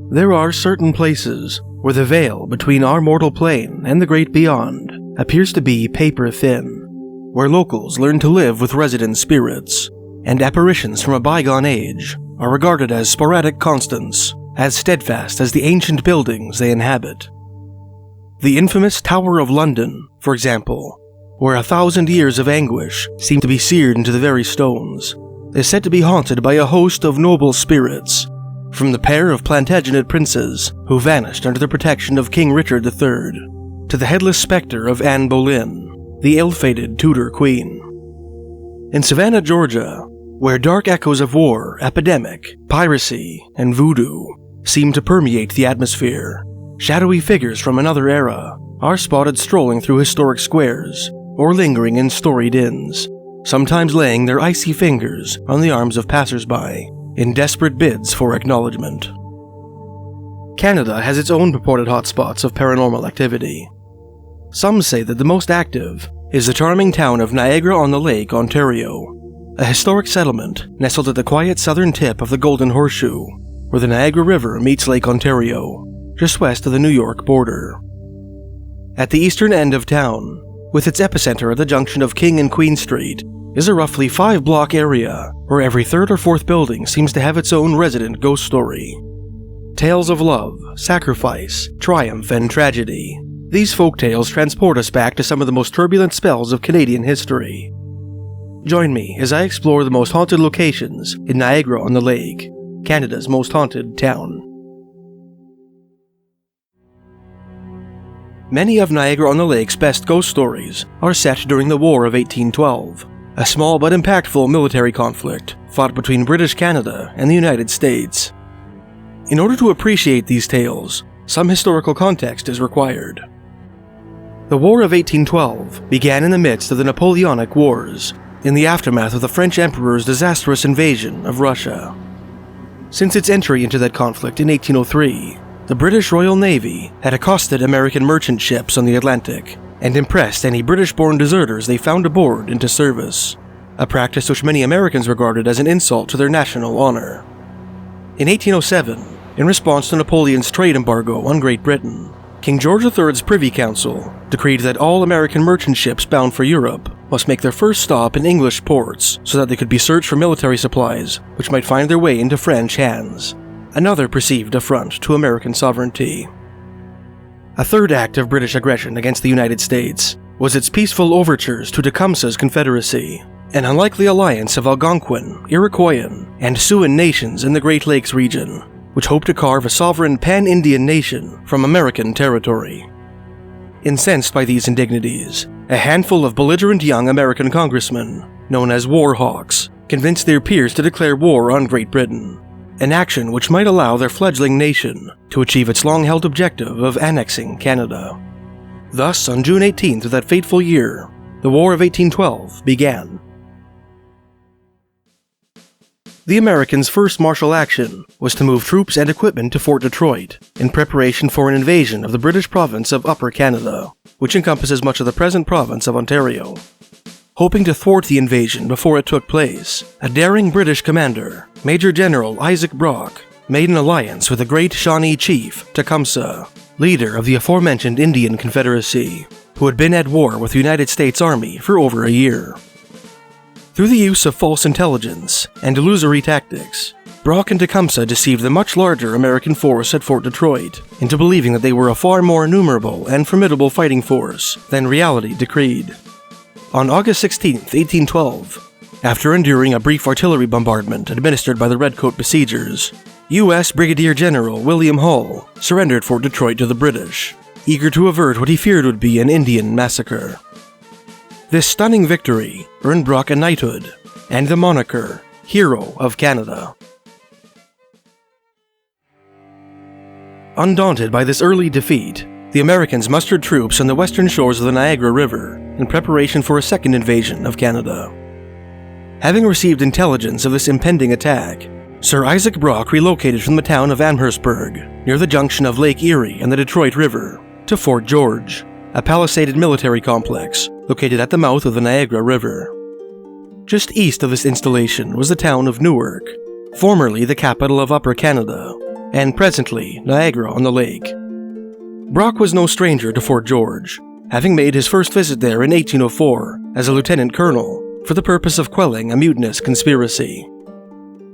There are certain places where the veil between our mortal plane and the great beyond appears to be paper thin, where locals learn to live with resident spirits, and apparitions from a bygone age are regarded as sporadic constants, as steadfast as the ancient buildings they inhabit. The infamous Tower of London, for example, where 1,000 years of anguish seem to be seared into the very stones, is said to be haunted by a host of noble spirits, from the pair of Plantagenet princes who vanished under the protection of King Richard III, to the headless spectre of Anne Boleyn, the ill-fated Tudor queen. In Savannah, Georgia, where dark echoes of war, epidemic, piracy, and voodoo seem to permeate the atmosphere, shadowy figures from another era are spotted strolling through historic squares or lingering in storied inns, sometimes laying their icy fingers on the arms of passers-by in desperate bids for acknowledgement. Canada has its own purported hotspots of paranormal activity. Some say that the most active is the charming town of Niagara-on-the-Lake, Ontario, a historic settlement nestled at the quiet southern tip of the Golden Horseshoe, where the Niagara River meets Lake Ontario, just west of the New York border. At the eastern end of town, with its epicenter at the junction of King and Queen Street, is a roughly 5-block area where every third or fourth building seems to have its own resident ghost story. Tales of love, sacrifice, triumph, and tragedy. These folktales transport us back to some of the most turbulent spells of Canadian history. Join me as I explore the most haunted locations in Niagara-on-the-Lake, Canada's most haunted town. Many of Niagara-on-the-Lake's best ghost stories are set during the War of 1812, a small but impactful military conflict fought between British Canada and the United States. In order to appreciate these tales, some historical context is required. The War of 1812 began in the midst of the Napoleonic Wars, in the aftermath of the French Emperor's disastrous invasion of Russia. Since its entry into that conflict in 1803, the British Royal Navy had accosted American merchant ships on the Atlantic and impressed any British-born deserters they found aboard into service, a practice which many Americans regarded as an insult to their national honor. In 1807, in response to Napoleon's trade embargo on Great Britain, King George III's Privy Council decreed that all American merchant ships bound for Europe must make their first stop in English ports so that they could be searched for military supplies which might find their way into French hands, another perceived affront to American sovereignty. A third act of British aggression against the United States was its peaceful overtures to Tecumseh's Confederacy, an unlikely alliance of Algonquin, Iroquoian, and Siouan nations in the Great Lakes region, which hoped to carve a sovereign pan-Indian nation from American territory. Incensed by these indignities, a handful of belligerent young American congressmen, known as war hawks, convinced their peers to declare war on Great Britain, an action which might allow their fledgling nation to achieve its long-held objective of annexing Canada. Thus, on June 18th of that fateful year, the War of 1812 began. The Americans' first martial action was to move troops and equipment to Fort Detroit in preparation for an invasion of the British province of Upper Canada, which encompasses much of the present province of Ontario. Hoping to thwart the invasion before it took place, a daring British commander, Major General Isaac Brock, made an alliance with the great Shawnee chief, Tecumseh, leader of the aforementioned Indian Confederacy, who had been at war with the United States Army for over a year. Through the use of false intelligence and illusory tactics, Brock and Tecumseh deceived the much larger American force at Fort Detroit into believing that they were a far more numerable and formidable fighting force than reality decreed. On August 16, 1812, after enduring a brief artillery bombardment administered by the Redcoat besiegers, U.S. Brigadier General William Hull surrendered Fort Detroit to the British, eager to avert what he feared would be an Indian massacre. This stunning victory earned Brock a knighthood and the moniker Hero of Canada. Undaunted by this early defeat, the Americans mustered troops on the western shores of the Niagara River in preparation for a second invasion of Canada. Having received intelligence of this impending attack, Sir Isaac Brock relocated from the town of Amherstburg, near the junction of Lake Erie and the Detroit River, to Fort George, a palisaded military complex located at the mouth of the Niagara River. Just east of this installation was the town of Newark, formerly the capital of Upper Canada, and presently Niagara-on-the-Lake. Brock was no stranger to Fort George, having made his first visit there in 1804 as a lieutenant colonel for the purpose of quelling a mutinous conspiracy.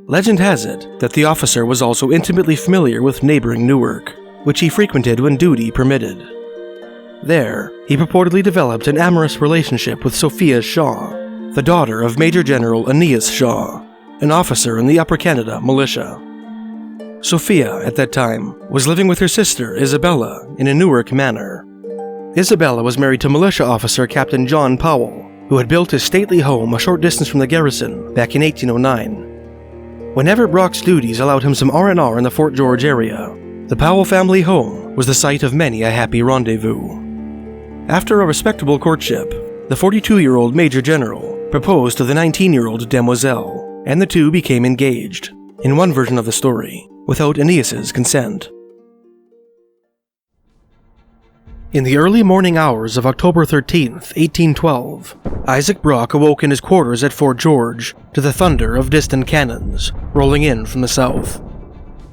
Legend has it that the officer was also intimately familiar with neighboring Newark, which he frequented when duty permitted. There, he purportedly developed an amorous relationship with Sophia Shaw, the daughter of Major General Aeneas Shaw, an officer in the Upper Canada Militia. Sophia, at that time, was living with her sister Isabella in a Newark manor. Isabella was married to militia officer Captain John Powell, who had built his stately home a short distance from the garrison back in 1809. Whenever Brock's duties allowed him some R&R in the Fort George area, the Powell family home was the site of many a happy rendezvous. After a respectable courtship, the 42-year-old Major General proposed to the 19-year-old demoiselle, and the two became engaged, in one version of the story, without Aeneas's consent. In the early morning hours of October 13, 1812, Isaac Brock awoke in his quarters at Fort George to the thunder of distant cannons rolling in from the south.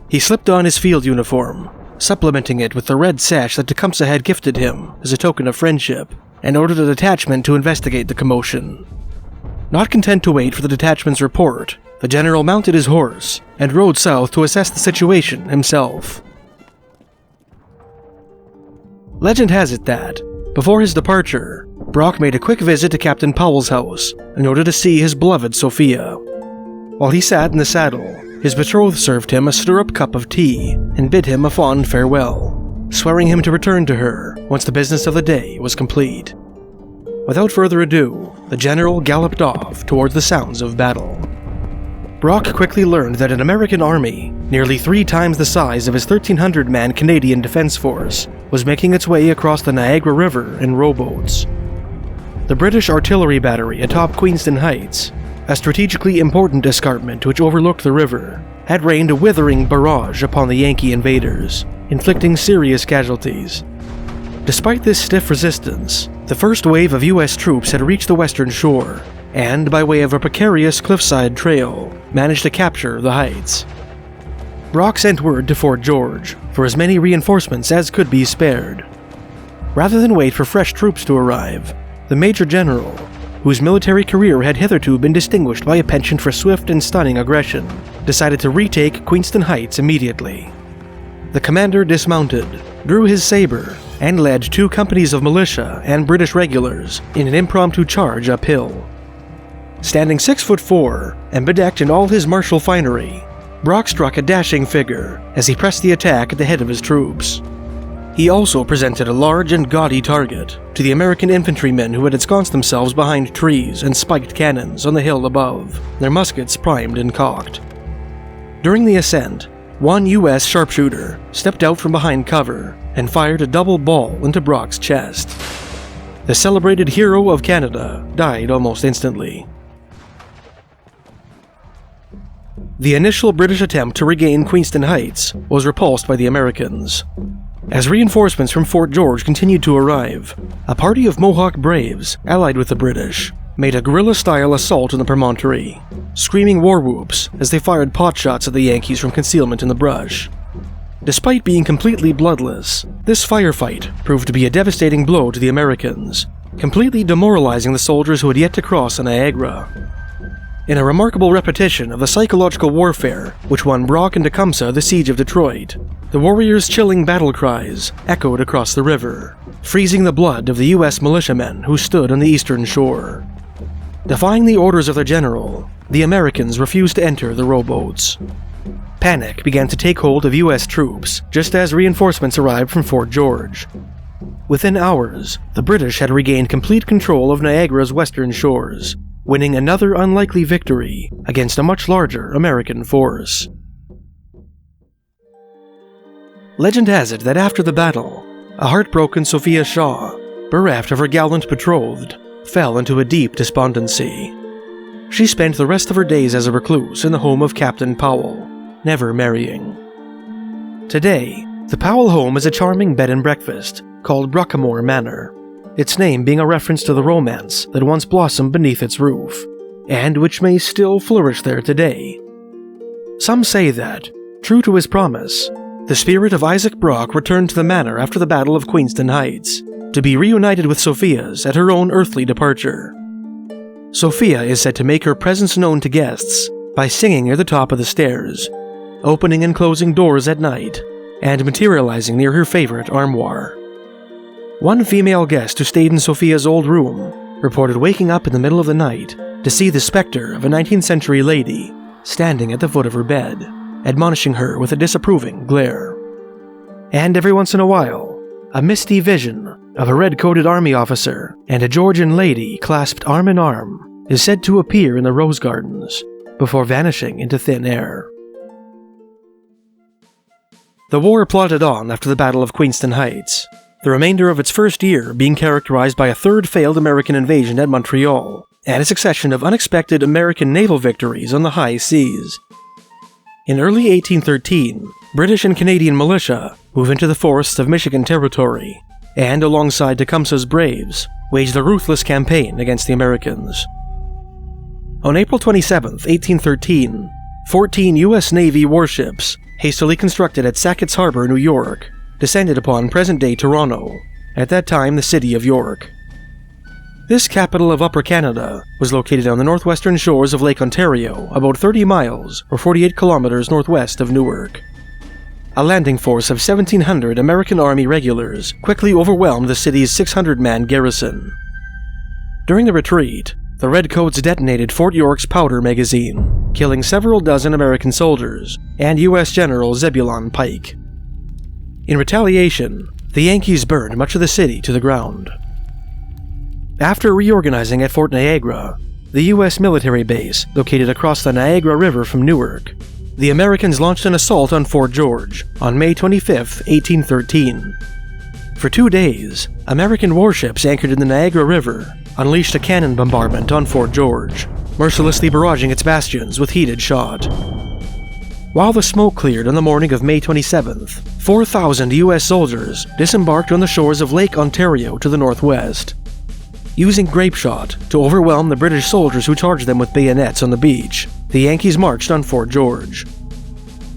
He slipped on his field uniform, supplementing it with the red sash that Tecumseh had gifted him as a token of friendship, and ordered a detachment to investigate the commotion. Not content to wait for the detachment's report, the general mounted his horse and rode south to assess the situation himself. Legend has it that, before his departure, Brock made a quick visit to Captain Powell's house in order to see his beloved Sophia. While he sat in the saddle, his betrothed served him a stirrup cup of tea and bid him a fond farewell, swearing him to return to her once the business of the day was complete. Without further ado, the general galloped off towards the sounds of battle. Brock quickly learned that an American army, nearly 3 times the size of his 1,300-man Canadian Defense Force, was making its way across the Niagara River in rowboats. The British artillery battery atop Queenston Heights, a strategically important escarpment which overlooked the river, had rained a withering barrage upon the Yankee invaders, inflicting serious casualties. Despite this stiff resistance, the first wave of U.S. troops had reached the western shore, and, by way of a precarious cliffside trail, managed to capture the heights. Brock sent word to Fort George for as many reinforcements as could be spared. Rather than wait for fresh troops to arrive, the Major General, whose military career had hitherto been distinguished by a penchant for swift and stunning aggression, decided to retake Queenston Heights immediately. The commander dismounted, drew his saber, and led 2 companies of militia and British regulars in an impromptu charge uphill. Standing 6'4" and bedecked in all his martial finery, Brock struck a dashing figure as he pressed the attack at the head of his troops. He also presented a large and gaudy target to the American infantrymen who had ensconced themselves behind trees and spiked cannons on the hill above, their muskets primed and cocked. During the ascent, one U.S. sharpshooter stepped out from behind cover and fired a double ball into Brock's chest. The celebrated hero of Canada died almost instantly. The initial British attempt to regain Queenston Heights was repulsed by the Americans. As reinforcements from Fort George continued to arrive, a party of Mohawk braves, allied with the British, made a guerrilla-style assault on the promontory, screaming war whoops as they fired potshots at the Yankees from concealment in the brush. Despite being completely bloodless, this firefight proved to be a devastating blow to the Americans, completely demoralizing the soldiers who had yet to cross the Niagara. In a remarkable repetition of the psychological warfare which won Brock and Tecumseh the siege of Detroit, the warriors' chilling battle cries echoed across the river, freezing the blood of the U.S. militiamen who stood on the eastern shore. Defying the orders of their general, the Americans refused to enter the rowboats. Panic began to take hold of U.S. troops just as reinforcements arrived from Fort George. Within hours, the British had regained complete control of Niagara's western shores, winning another unlikely victory against a much larger American force. Legend has it that after the battle, a heartbroken Sophia Shaw, bereft of her gallant betrothed, fell into a deep despondency. She spent the rest of her days as a recluse in the home of Captain Powell, never marrying. Today, the Powell home is a charming bed and breakfast called Brockamour Manor, its name being a reference to the romance that once blossomed beneath its roof, and which may still flourish there today. Some say that, true to his promise, the spirit of Isaac Brock returned to the manor after the Battle of Queenston Heights, to be reunited with Sophia's at her own earthly departure. Sophia is said to make her presence known to guests by singing near the top of the stairs, opening and closing doors at night, and materializing near her favorite armoire. One female guest who stayed in Sophia's old room reported waking up in the middle of the night to see the specter of a 19th century lady standing at the foot of her bed, admonishing her with a disapproving glare. And every once in a while, a misty vision of a red-coated army officer and a Georgian lady clasped arm in arm is said to appear in the rose gardens before vanishing into thin air. The war plodded on after the Battle of Queenston Heights, the remainder of its first year being characterized by a third failed American invasion at Montreal and a succession of unexpected American naval victories on the high seas. In early 1813, British and Canadian militia moved into the forests of Michigan Territory and, alongside Tecumseh's Braves, waged a ruthless campaign against the Americans. On April 27, 1813, 14 U.S. Navy warships, hastily constructed at Sackett's Harbor, New York, descended upon present-day Toronto, at that time the city of York. This capital of Upper Canada was located on the northwestern shores of Lake Ontario, about 30 miles or 48 kilometers northwest of Newark. A landing force of 1,700 American Army regulars quickly overwhelmed the city's 600-man garrison. During the retreat, the Redcoats detonated Fort York's powder magazine, killing several dozen American soldiers and U.S. General Zebulon Pike. In retaliation, the Yankees burned much of the city to the ground. After reorganizing at Fort Niagara, the U.S. military base located across the Niagara River from Newark, the Americans launched an assault on Fort George on May 25, 1813. For 2 days, American warships anchored in the Niagara River unleashed a cannon bombardment on Fort George, mercilessly barraging its bastions with heated shot. While the smoke cleared on the morning of May 27th, 4,000 U.S. soldiers disembarked on the shores of Lake Ontario to the northwest. Using grape shot to overwhelm the British soldiers who charged them with bayonets on the beach, the Yankees marched on Fort George.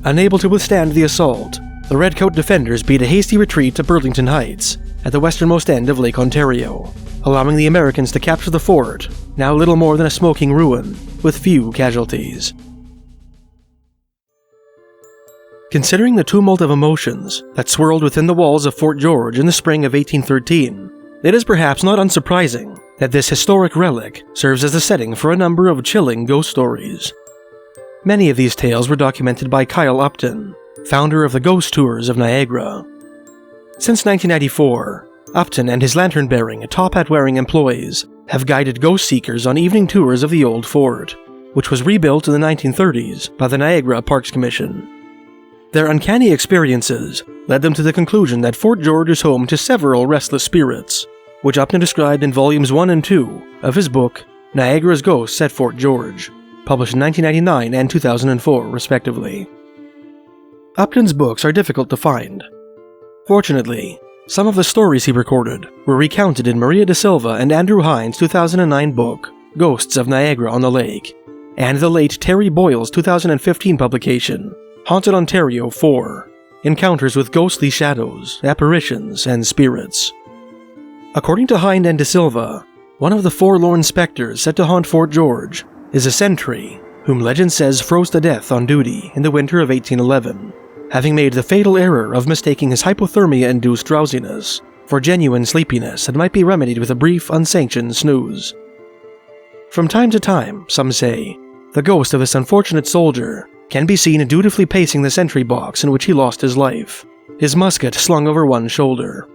Unable to withstand the assault, the Redcoat defenders beat a hasty retreat to Burlington Heights, at the westernmost end of Lake Ontario, allowing the Americans to capture the fort, now little more than a smoking ruin, with few casualties. Considering the tumult of emotions that swirled within the walls of Fort George in the spring of 1813, it is perhaps not unsurprising that this historic relic serves as the setting for a number of chilling ghost stories. Many of these tales were documented by Kyle Upton, founder of the Ghost Tours of Niagara. Since 1994, Upton and his lantern-bearing, top-hat-wearing employees have guided ghost seekers on evening tours of the old fort, which was rebuilt in the 1930s by the Niagara Parks Commission. Their uncanny experiences led them to the conclusion that Fort George is home to several restless spirits, which Upton described in volumes 1 and 2 of his book Niagara's Ghosts at Fort George, published in 1999 and 2004, respectively. Upton's books are difficult to find. Fortunately, some of the stories he recorded were recounted in Maria da Silva and Andrew Hines' 2009 book, Ghosts of Niagara-on-the-Lake, and the late Terry Boyle's 2015 publication, Haunted Ontario 4, Encounters with Ghostly Shadows, Apparitions, and Spirits. According to Hind and da Silva, one of the forlorn specters set to haunt Fort George is a sentry, whom legend says froze to death on duty in the winter of 1811, having made the fatal error of mistaking his hypothermia-induced drowsiness for genuine sleepiness that might be remedied with a brief, unsanctioned snooze. From time to time, some say, the ghost of this unfortunate soldier can be seen dutifully pacing the sentry box in which he lost his life, his musket slung over one shoulder.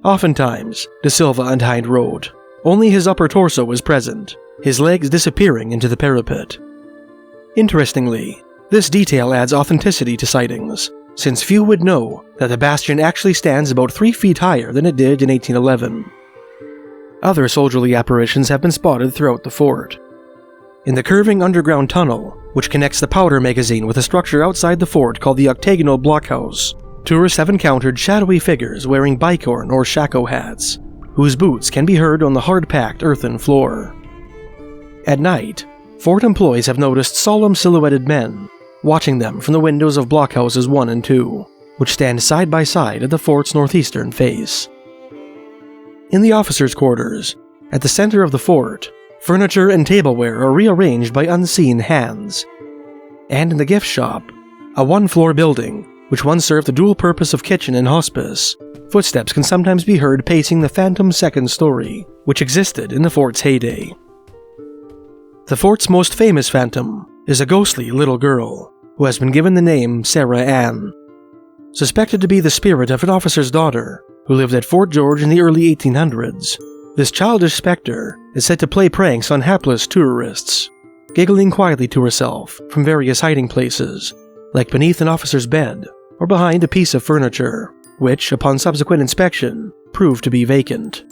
Oftentimes, da Silva and Hind wrote, only his upper torso was present, his legs disappearing into the parapet. Interestingly, this detail adds authenticity to sightings, since few would know that the bastion actually stands about 3 feet higher than it did in 1811. Other soldierly apparitions have been spotted throughout the fort. In the curving underground tunnel, which connects the powder magazine with a structure outside the fort called the octagonal blockhouse, tourists have encountered shadowy figures wearing bicorn or shako hats, whose boots can be heard on the hard-packed earthen floor. At night, fort employees have noticed solemn silhouetted men watching them from the windows of blockhouses 1 and 2, which stand side by side at the fort's northeastern face. In the officers' quarters, at the center of the fort, furniture and tableware are rearranged by unseen hands. And in the gift shop, a one-floor building, which once served the dual purpose of kitchen and hospice, footsteps can sometimes be heard pacing the phantom second story, which existed in the fort's heyday. The fort's most famous phantom is a ghostly little girl, who has been given the name Sarah Ann. Suspected to be the spirit of an officer's daughter, who lived at Fort George in the early 1800s, this childish specter is said to play pranks on hapless tourists, giggling quietly to herself from various hiding places, like beneath an officer's bed or behind a piece of furniture, which, upon subsequent inspection, proved to be vacant.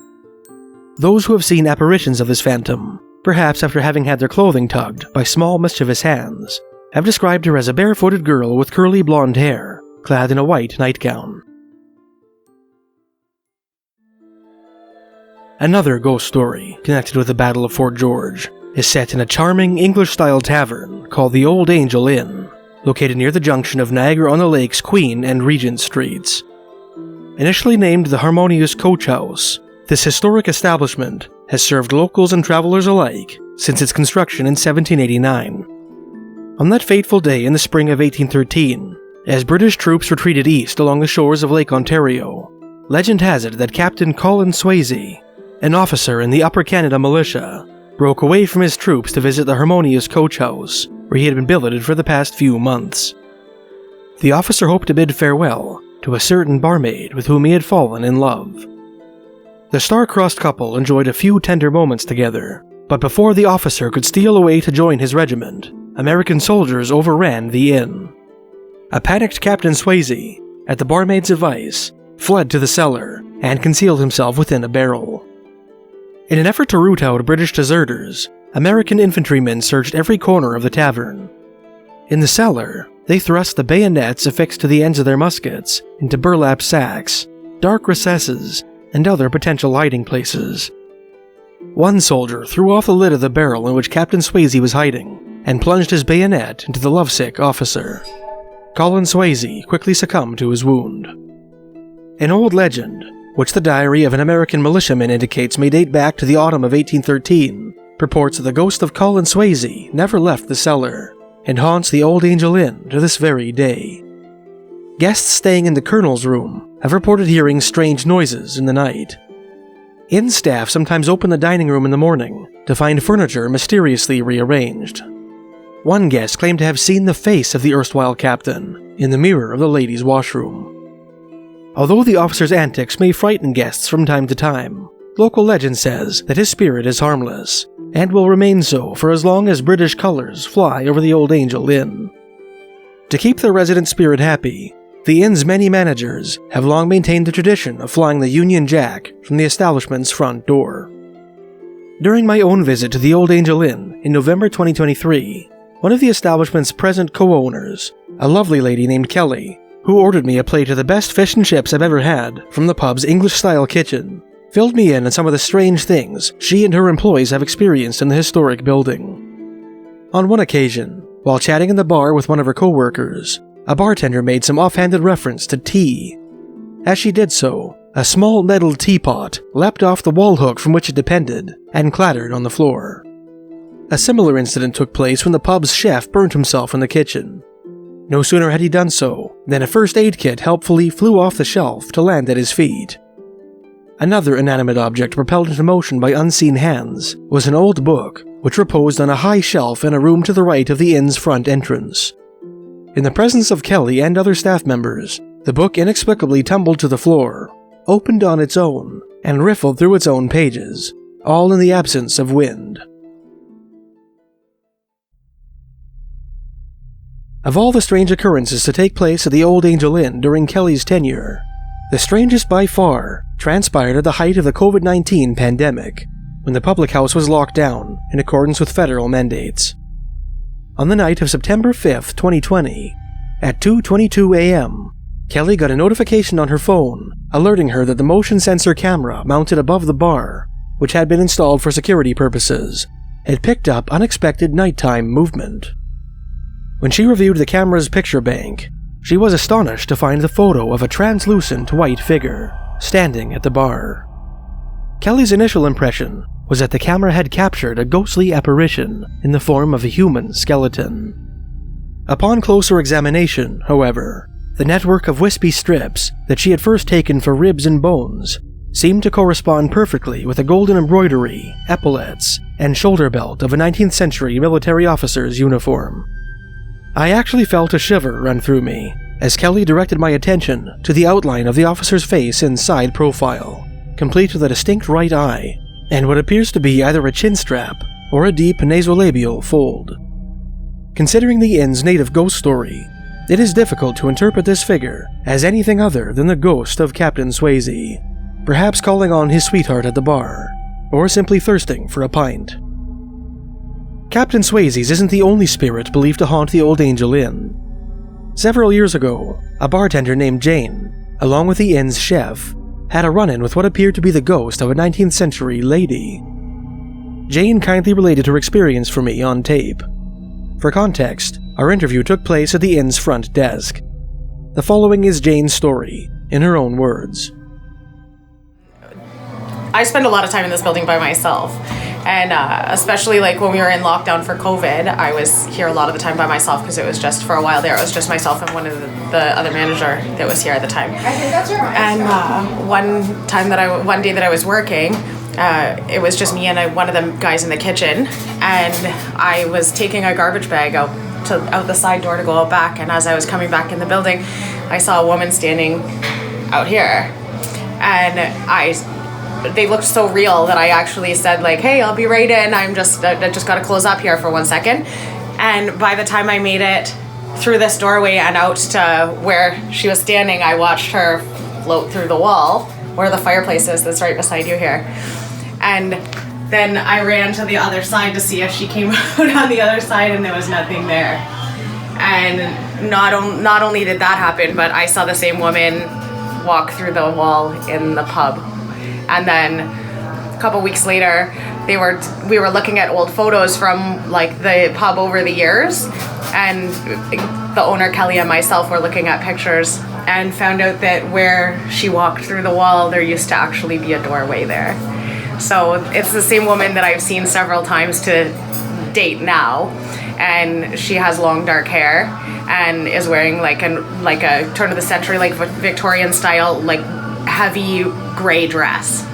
Those who have seen apparitions of this phantom, perhaps after having had their clothing tugged by small mischievous hands, have described her as a barefooted girl with curly blonde hair, clad in a white nightgown. Another ghost story connected with the Battle of Fort George is set in a charming English-style tavern called the Old Angel Inn, located near the junction of Niagara-on-the-Lake's Queen and Regent Streets. Initially named the Harmonious Coach House, this historic establishment has served locals and travelers alike since its construction in 1789. On that fateful day in the spring of 1813, as British troops retreated east along the shores of Lake Ontario, legend has it that Captain Colin Swayze, an officer in the Upper Canada Militia, broke away from his troops to visit the Harmonious Coach House, where he had been billeted for the past few months. The officer hoped to bid farewell to a certain barmaid with whom he had fallen in love. The star-crossed couple enjoyed a few tender moments together, but before the officer could steal away to join his regiment, American soldiers overran the inn. A panicked Captain Swayze, at the barmaid's advice, fled to the cellar and concealed himself within a barrel. In an effort to root out British deserters, American infantrymen searched every corner of the tavern. In the cellar, they thrust the bayonets affixed to the ends of their muskets into burlap sacks, dark recesses, and other potential hiding places. One soldier threw off the lid of the barrel in which Captain Swayze was hiding and plunged his bayonet into the lovesick officer. Colin Swayze quickly succumbed to his wound. An old legend, which the diary of an American militiaman indicates may date back to the autumn of 1813, purports that the ghost of Colin Swayze never left the cellar and haunts the Old Angel Inn to this very day. Guests staying in the Colonel's room have reported hearing strange noises in the night. Inn staff sometimes open the dining room in the morning to find furniture mysteriously rearranged. One guest claimed to have seen the face of the erstwhile captain in the mirror of the ladies' washroom. Although the officer's antics may frighten guests from time to time, local legend says that his spirit is harmless, and will remain so for as long as British colours fly over the Old Angel Inn. To keep the resident spirit happy, the inn's many managers have long maintained the tradition of flying the Union Jack from the establishment's front door. During my own visit to the Old Angel Inn in November 2023, one of the establishment's present co-owners, a lovely lady named Kelly, who ordered me a plate of the best fish and chips I've ever had from the pub's English-style kitchen, filled me in on some of the strange things she and her employees have experienced in the historic building. On one occasion, while chatting in the bar with one of her co-workers, a bartender made some offhanded reference to tea. As she did so, a small metal teapot leapt off the wall hook from which it depended and clattered on the floor. A similar incident took place when the pub's chef burnt himself in the kitchen. No sooner had he done so than a first aid kit helpfully flew off the shelf to land at his feet. Another inanimate object propelled into motion by unseen hands was an old book which reposed on a high shelf in a room to the right of the inn's front entrance. In the presence of Kelly and other staff members, the book inexplicably tumbled to the floor, opened on its own, and riffled through its own pages, all in the absence of wind. Of all the strange occurrences to take place at the Old Angel Inn during Kelly's tenure, the strangest by far transpired at the height of the COVID-19 pandemic, when the public house was locked down in accordance with federal mandates. On the night of September 5th, 2020, at 2:22 a.m., Kelly got a notification on her phone alerting her that the motion sensor camera mounted above the bar, which had been installed for security purposes, had picked up unexpected nighttime movement. When she reviewed the camera's picture bank, she was astonished to find the photo of a translucent white figure standing at the bar. Kelly's initial impression was that the camera had captured a ghostly apparition in the form of a human skeleton. Upon closer examination, however, the network of wispy strips that she had first taken for ribs and bones seemed to correspond perfectly with the golden embroidery, epaulets, and shoulder belt of a 19th century military officer's uniform. I actually felt a shiver run through me as Kelly directed my attention to the outline of the officer's face in side profile, complete with a distinct right eye and what appears to be either a chin strap or a deep nasolabial fold. Considering the inn's native ghost story, it is difficult to interpret this figure as anything other than the ghost of Captain Swayze, perhaps calling on his sweetheart at the bar, or simply thirsting for a pint. Captain Swayze's isn't the only spirit believed to haunt the Old Angel Inn. Several years ago, a bartender named Jane, along with the inn's chef, had a run-in with what appeared to be the ghost of a 19th century lady. Jane kindly related her experience for me on tape. For context, our interview took place at the inn's front desk. The following is Jane's story, in her own words. I spend a lot of time in this building by myself, and especially like when we were in lockdown for COVID, I was here a lot of the time by myself because it was just for a while there. It was just myself and one of the other manager that was here at the time. I think that's right. And one day that I was working, it was just me and one of the guys in the kitchen, and I was taking a garbage bag out the side door to go out back, and as I was coming back in the building, I saw a woman standing out here, and they looked so real that I actually said like, hey, I'll be right in, I just gotta close up here for 1 second. And by the time I made it through this doorway and out to where she was standing, I watched her float through the wall where the fireplace is that's right beside you here. And then I ran to the other side to see if she came out on the other side, and there was nothing there. And not only did that happen, but I saw the same woman walk through the wall in the pub. And then a couple weeks later, we were looking at old photos from like the pub over the years, and the owner Kelly and myself were looking at pictures and found out that where she walked through the wall, there used to actually be a doorway there. So it's the same woman that I've seen several times to date now, and she has long dark hair and is wearing like a turn of the century, like Victorian style, like heavy gray dress.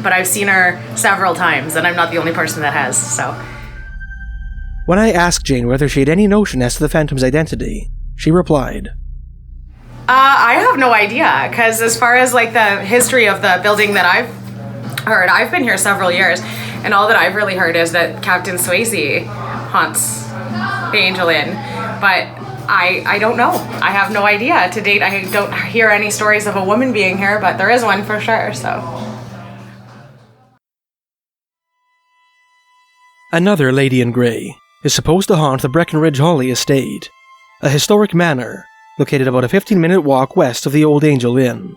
But I've seen her several times, and I'm not the only person that has, so. When I asked Jane whether she had any notion as to the Phantom's identity, she replied, I have no idea, because as far as like the history of the building that I've heard, I've been here several years, and all that I've really heard is that Captain Swayze haunts the Angel Inn, but I don't know. I have no idea. To date, I don't hear any stories of a woman being here, but there is one for sure, so. Another lady in grey is supposed to haunt the Breckenridge-Hawley Estate, a historic manor located about a 15-minute walk west of the Old Angel Inn.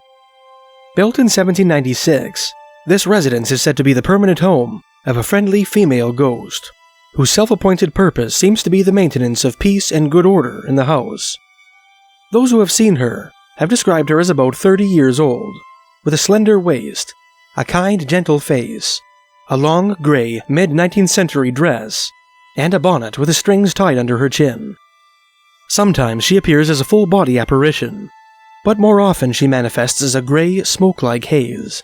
Built in 1796, this residence is said to be the permanent home of a friendly female ghost, whose self-appointed purpose seems to be the maintenance of peace and good order in the house. Those who have seen her have described her as about 30 years old, with a slender waist, a kind, gentle face, a long, grey, mid-19th century dress, and a bonnet with the strings tied under her chin. Sometimes she appears as a full-body apparition, but more often she manifests as a grey, smoke-like haze.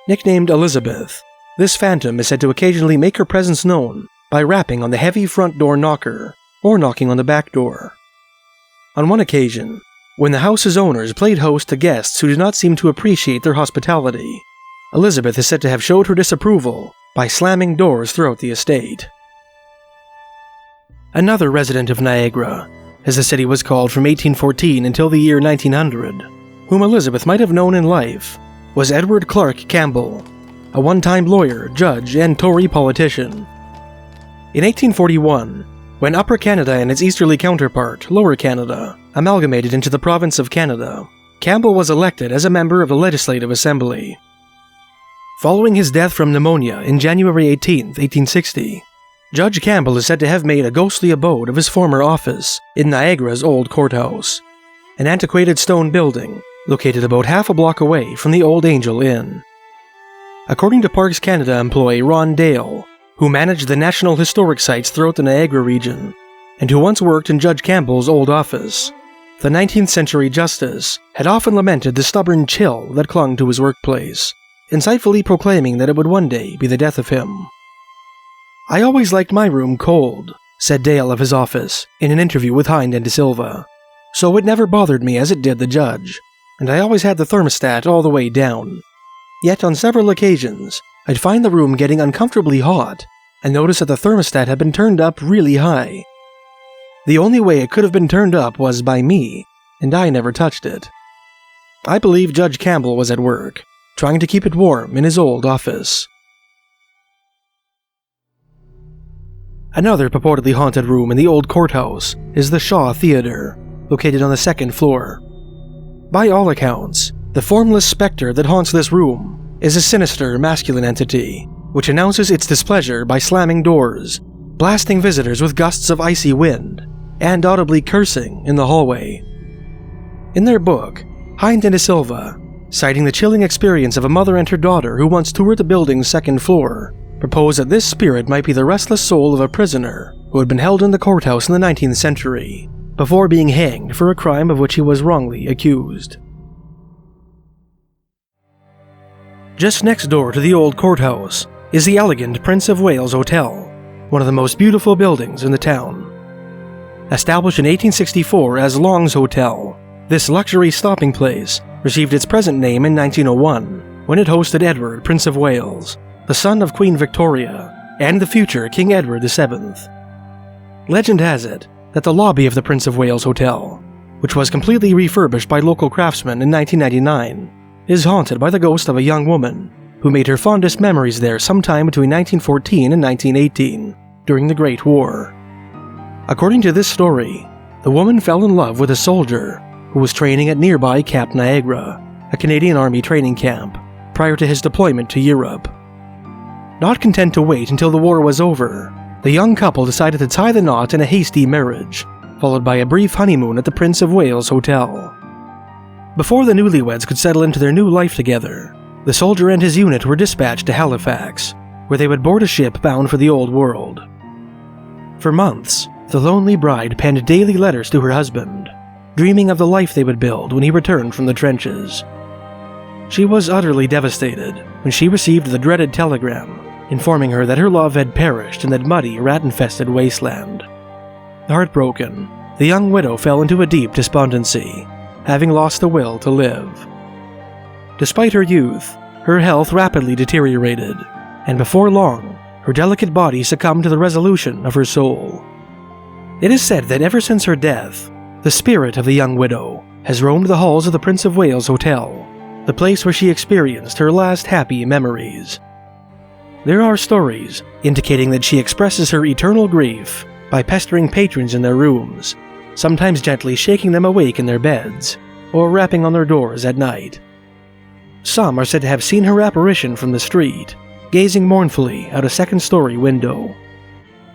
Nicknamed Elizabeth, this phantom is said to occasionally make her presence known by rapping on the heavy front door knocker or knocking on the back door. On one occasion, when the house's owners played host to guests who did not seem to appreciate their hospitality, Elizabeth is said to have showed her disapproval by slamming doors throughout the estate. Another resident of Niagara, as the city was called from 1814 until the year 1900, whom Elizabeth might have known in life, was Edward Clark Campbell, a one-time lawyer, judge, and Tory politician. In 1841, when Upper Canada and its easterly counterpart, Lower Canada, amalgamated into the province of Canada, Campbell was elected as a member of the Legislative Assembly. Following his death from pneumonia in January 18, 1860, Judge Campbell is said to have made a ghostly abode of his former office in Niagara's Old Courthouse, an antiquated stone building located about half a block away from the Old Angel Inn. According to Parks Canada employee Ron Dale, who managed the National Historic Sites throughout the Niagara region, and who once worked in Judge Campbell's old office, the 19th century justice had often lamented the stubborn chill that clung to his workplace, insightfully proclaiming that it would one day be the death of him. "I always liked my room cold," said Dale of his office in an interview with Hind and De Silva, "so it never bothered me as it did the judge, and I always had the thermostat all the way down. Yet on several occasions, I'd find the room getting uncomfortably hot and notice that the thermostat had been turned up really high. The only way it could have been turned up was by me, and I never touched it." I believe Judge Campbell was at work, trying to keep it warm in his old office. Another purportedly haunted room in the Old Courthouse is the Shaw Theatre, located on the second floor. By all accounts, the formless spectre that haunts this room is a sinister masculine entity, which announces its displeasure by slamming doors, blasting visitors with gusts of icy wind, and audibly cursing in the hallway. In their book, Hind and De Silva, citing the chilling experience of a mother and her daughter who once toured the building's second floor, propose that this spirit might be the restless soul of a prisoner who had been held in the courthouse in the 19th century, before being hanged for a crime of which he was wrongly accused. Just next door to the Old Courthouse is the elegant Prince of Wales Hotel, one of the most beautiful buildings in the town. Established in 1864 as Long's Hotel, this luxury stopping place received its present name in 1901 when it hosted Edward, Prince of Wales, the son of Queen Victoria, and the future King Edward VII. Legend has it that the lobby of the Prince of Wales Hotel, which was completely refurbished by local craftsmen in 1999, is haunted by the ghost of a young woman who made her fondest memories there sometime between 1914 and 1918, during the Great War. According to this story, the woman fell in love with a soldier who was training at nearby Camp Niagara, a Canadian Army training camp, prior to his deployment to Europe. Not content to wait until the war was over, the young couple decided to tie the knot in a hasty marriage, followed by a brief honeymoon at the Prince of Wales Hotel. Before the newlyweds could settle into their new life together, the soldier and his unit were dispatched to Halifax, where they would board a ship bound for the Old World. For months, the lonely bride penned daily letters to her husband, dreaming of the life they would build when he returned from the trenches. She was utterly devastated when she received the dreaded telegram, informing her that her love had perished in that muddy, rat-infested wasteland. Heartbroken, the young widow fell into a deep despondency, having lost the will to live. Despite her youth, her health rapidly deteriorated, and before long, her delicate body succumbed to the resolution of her soul. It is said that ever since her death, the spirit of the young widow has roamed the halls of the Prince of Wales Hotel, the place where she experienced her last happy memories. There are stories indicating that she expresses her eternal grief by pestering patrons in their rooms, sometimes gently shaking them awake in their beds, or rapping on their doors at night. Some are said to have seen her apparition from the street, gazing mournfully out a second-story window.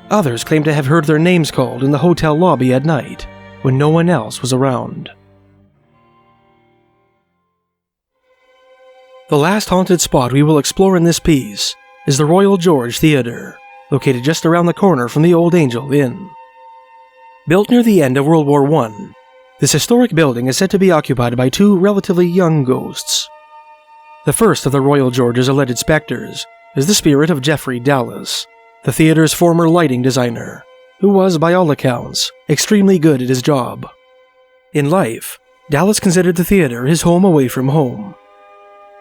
Others claim to have heard their names called in the hotel lobby at night, when no one else was around. The last haunted spot we will explore in this piece is the Royal George Theatre, located just around the corner from the Old Angel Inn. Built near the end of World War I, this historic building is said to be occupied by two relatively young ghosts. The first of the Royal George's alleged specters is the spirit of Geoffrey Dallas, the theatre's former lighting designer, who was, by all accounts, extremely good at his job. In life, Dallas considered the theatre his home away from home.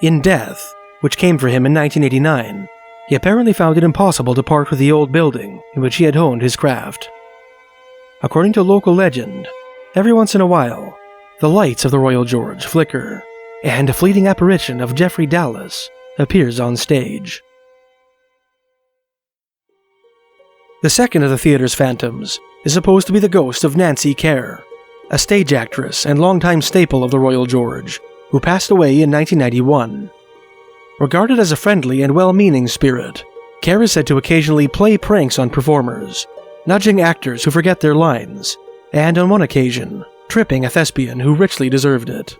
In death, which came for him in 1989, he apparently found it impossible to part with the old building in which he had honed his craft. According to local legend, every once in a while, the lights of the Royal George flicker, and a fleeting apparition of Geoffrey Dallas appears on stage. The second of the theatre's phantoms is supposed to be the ghost of Nancy Kerr, a stage actress and longtime staple of the Royal George, who passed away in 1991. Regarded as a friendly and well-meaning spirit, Kerr is said to occasionally play pranks on performers, nudging actors who forget their lines, and on one occasion, tripping a thespian who richly deserved it.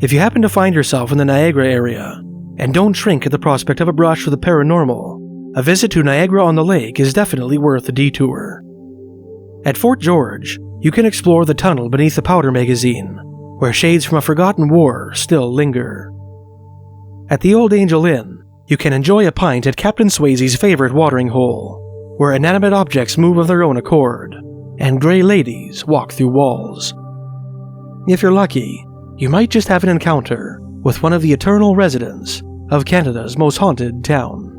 If you happen to find yourself in the Niagara area, and don't shrink at the prospect of a brush with the paranormal, a visit to Niagara-on-the-Lake is definitely worth a detour. At Fort George, you can explore the tunnel beneath the powder magazine, where shades from a forgotten war still linger. At the Old Angel Inn, you can enjoy a pint at Captain Swayze's favorite watering hole, where inanimate objects move of their own accord, and grey ladies walk through walls. If you're lucky, you might just have an encounter with one of the eternal residents of Canada's most haunted town.